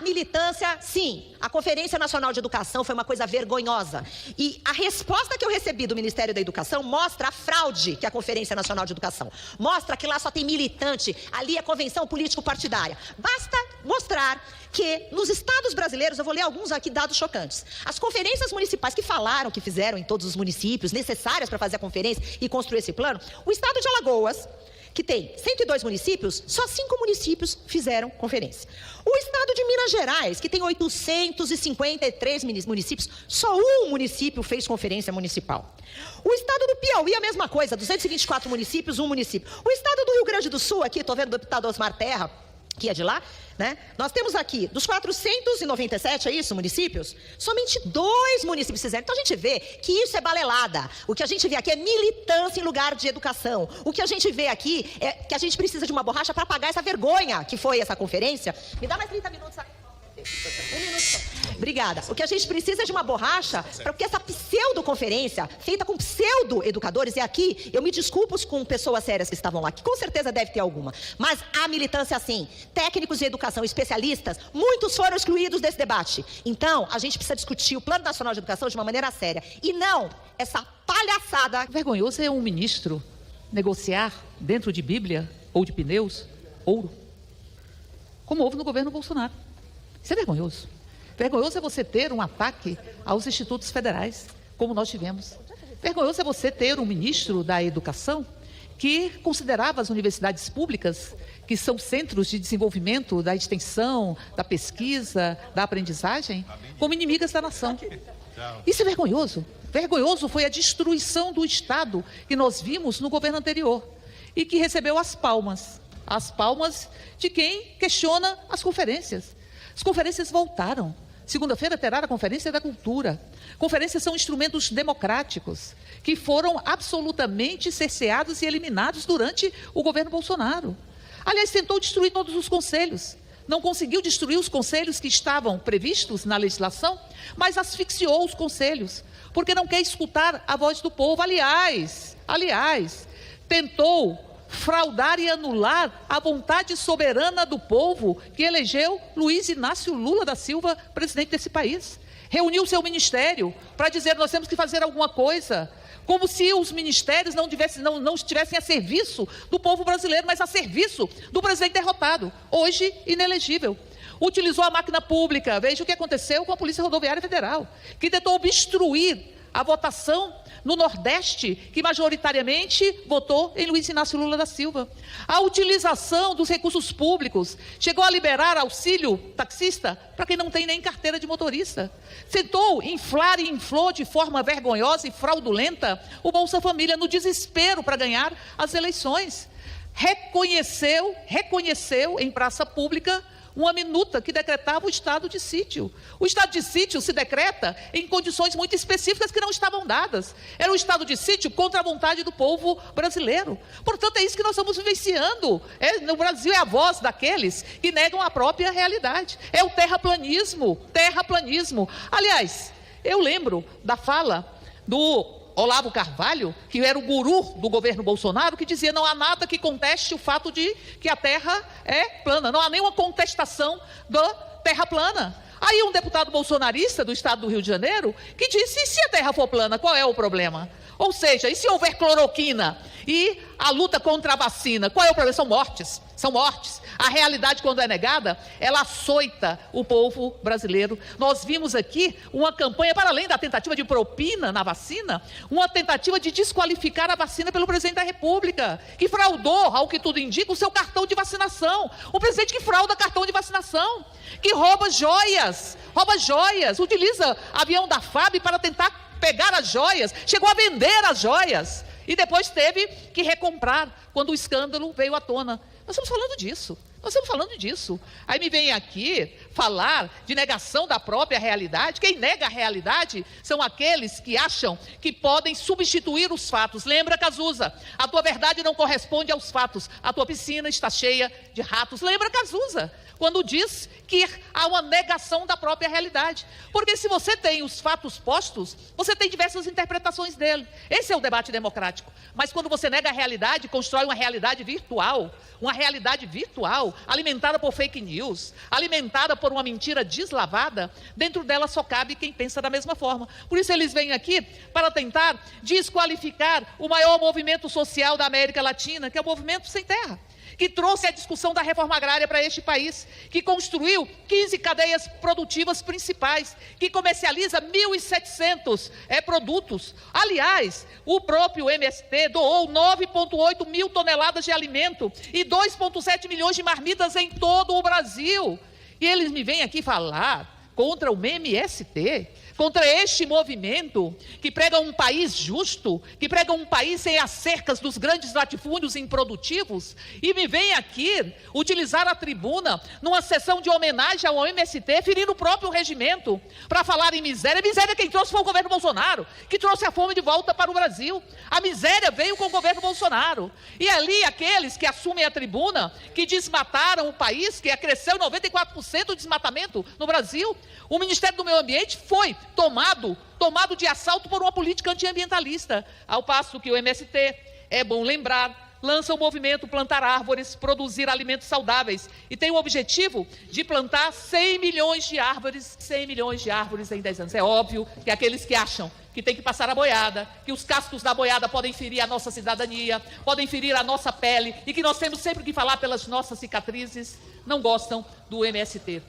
militância, sim. A Conferência Nacional de Educação foi uma coisa vergonhosa. E a resposta que eu recebi do Ministério da Educação mostra a fraude que é a Conferência Nacional de Educação. Mostra que lá só tem militante, ali é convenção político-partidária. Basta mostrar que nos estados brasileiros, eu vou ler alguns aqui dados chocantes, as conferências municipais que falaram, que fizeram em todos os municípios, necessárias para fazer a conferência e construir esse plano, o estado de Alagoas, que tem 102 municípios, só 5 municípios fizeram conferência. O estado de Minas Gerais, que tem 853 municípios, só um município fez conferência municipal. O estado do Piauí, a mesma coisa, 224 municípios, um município. O estado do Rio Grande do Sul, aqui, estou vendo o deputado Osmar Terra, que é de lá, né? Nós temos aqui, dos 497, é isso, municípios? Somente 2 municípios fizeram. Então a gente vê que isso é balelada. O que a gente vê aqui é militância em lugar de educação. O que a gente vê aqui é que a gente precisa de uma borracha para apagar essa vergonha que foi essa conferência. Me dá mais 30 minutos aqui. Um minuto só. Obrigada. O que a gente precisa é de uma borracha para que essa pseudo-conferência, feita com pseudo-educadores, e aqui eu me desculpo com pessoas sérias que estavam lá, que com certeza deve ter alguma, mas a militância sim, técnicos de educação, especialistas, muitos foram excluídos desse debate. Então, a gente precisa discutir o Plano Nacional de Educação de uma maneira séria, e não essa palhaçada. Vergonhoso é um ministro negociar dentro de Bíblia ou de pneus ouro, como houve no governo Bolsonaro. Isso é vergonhoso. Vergonhoso é você ter um ataque aos institutos federais, como nós tivemos. Vergonhoso é você ter um ministro da Educação que considerava as universidades públicas, que são centros de desenvolvimento da extensão, da pesquisa, da aprendizagem, como inimigas da nação. Isso é vergonhoso. Vergonhoso foi a destruição do Estado que nós vimos no governo anterior e que recebeu as palmas de quem questiona as conferências. As conferências voltaram. Segunda-feira terá a Conferência da Cultura. Conferências são instrumentos democráticos que foram absolutamente cerceados e eliminados durante o governo Bolsonaro. Aliás, tentou destruir todos os conselhos. Não conseguiu destruir os conselhos que estavam previstos na legislação, mas asfixiou os conselhos, porque não quer escutar a voz do povo. Aliás, tentou fraudar e anular a vontade soberana do povo que elegeu Luiz Inácio Lula da Silva, presidente desse país. Reuniu seu ministério para dizer: nós temos que fazer alguma coisa, como se os ministérios não estivessem a serviço do povo brasileiro, mas a serviço do presidente derrotado, hoje inelegível. Utilizou a máquina pública. Veja o que aconteceu com a Polícia Rodoviária Federal, que tentou obstruir a votação no Nordeste, que majoritariamente votou em Luiz Inácio Lula da Silva. A utilização dos recursos públicos, chegou a liberar auxílio taxista para quem não tem nem carteira de motorista. Tentou inflar e inflou de forma vergonhosa e fraudulenta o Bolsa Família, no desespero para ganhar as eleições. Reconheceu em praça pública uma minuta que decretava o estado de sítio. O estado de sítio se decreta em condições muito específicas que não estavam dadas. Era o estado de sítio contra a vontade do povo brasileiro. Portanto, é isso que nós estamos vivenciando. No Brasil é a voz daqueles que negam a própria realidade. É o terraplanismo. Aliás, eu lembro da fala do Olavo Carvalho, que era o guru do governo Bolsonaro, que dizia: não há nada que conteste o fato de que a terra é plana, não há nenhuma contestação da terra plana. Aí um deputado bolsonarista do estado do Rio de Janeiro que disse: e se a terra for plana, qual é o problema? Ou seja, e se houver cloroquina e a luta contra a vacina, qual é o problema? São mortes. A realidade, quando é negada, ela açoita o povo brasileiro. Nós vimos aqui uma campanha, para além da tentativa de propina na vacina, uma tentativa de desqualificar a vacina pelo presidente da República, que fraudou, ao que tudo indica, o seu cartão de vacinação. O presidente que frauda cartão de vacinação, que rouba joias, utiliza avião da FAB para tentar pegar as joias, chegou a vender as joias e depois teve que recomprar quando o escândalo veio à tona. Nós estamos falando disso. Aí me vem aqui falar de negação da própria realidade. Quem nega a realidade são aqueles que acham que podem substituir os fatos. Lembra, Cazuza? A tua verdade não corresponde aos fatos. A tua piscina está cheia de ratos. Lembra, Cazuza? Quando diz que há uma negação da própria realidade. Porque se você tem os fatos postos, você tem diversas interpretações dele. Esse é o debate democrático. Mas quando você nega a realidade, constrói uma realidade virtual alimentada por fake news, alimentada por por uma mentira deslavada, dentro dela só cabe quem pensa da mesma forma. Por isso eles vêm aqui para tentar desqualificar o maior movimento social da América Latina, que é o Movimento Sem Terra, que trouxe a discussão da reforma agrária para este país, que construiu 15 cadeias produtivas principais, que comercializa 1.700 produtos. Aliás, o próprio MST doou 9,8 mil toneladas de alimento e 2,7 milhões de marmitas em todo o Brasil. E eles me vêm aqui falar contra o MST, contra este movimento que prega um país justo, que prega um país sem as cercas dos grandes latifúndios improdutivos, e me vem aqui utilizar a tribuna numa sessão de homenagem ao MST, ferindo o próprio regimento, para falar em miséria. Miséria quem trouxe foi o governo Bolsonaro, que trouxe a fome de volta para o Brasil. A miséria veio com o governo Bolsonaro. E ali aqueles que assumem a tribuna, que desmataram o país, que cresceu 94% de desmatamento no Brasil, o Ministério do Meio Ambiente foi tomado de assalto por uma política antiambientalista, ao passo que o MST, é bom lembrar, lança o movimento Plantar Árvores, Produzir Alimentos Saudáveis, e tem o objetivo de plantar 100 milhões de árvores em 10 anos. É óbvio que aqueles que acham que tem que passar a boiada, que os cascos da boiada podem ferir a nossa cidadania, podem ferir a nossa pele, e que nós temos sempre que falar pelas nossas cicatrizes, não gostam do MST.